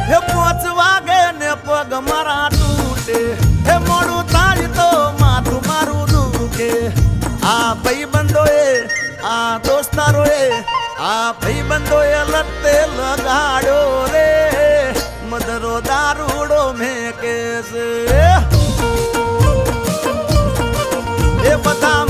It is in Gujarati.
હે 5 વાગે ને પગ મારા તૂટે હે મોડું થાય તો માથું મારું દુખે આ ભાઈબંધોએ આ દોસ્તારોએ આ ભાઈબંધોએ લતે લગાડ્યો રે મદરો દારૂડો મેં કે છે એ બધા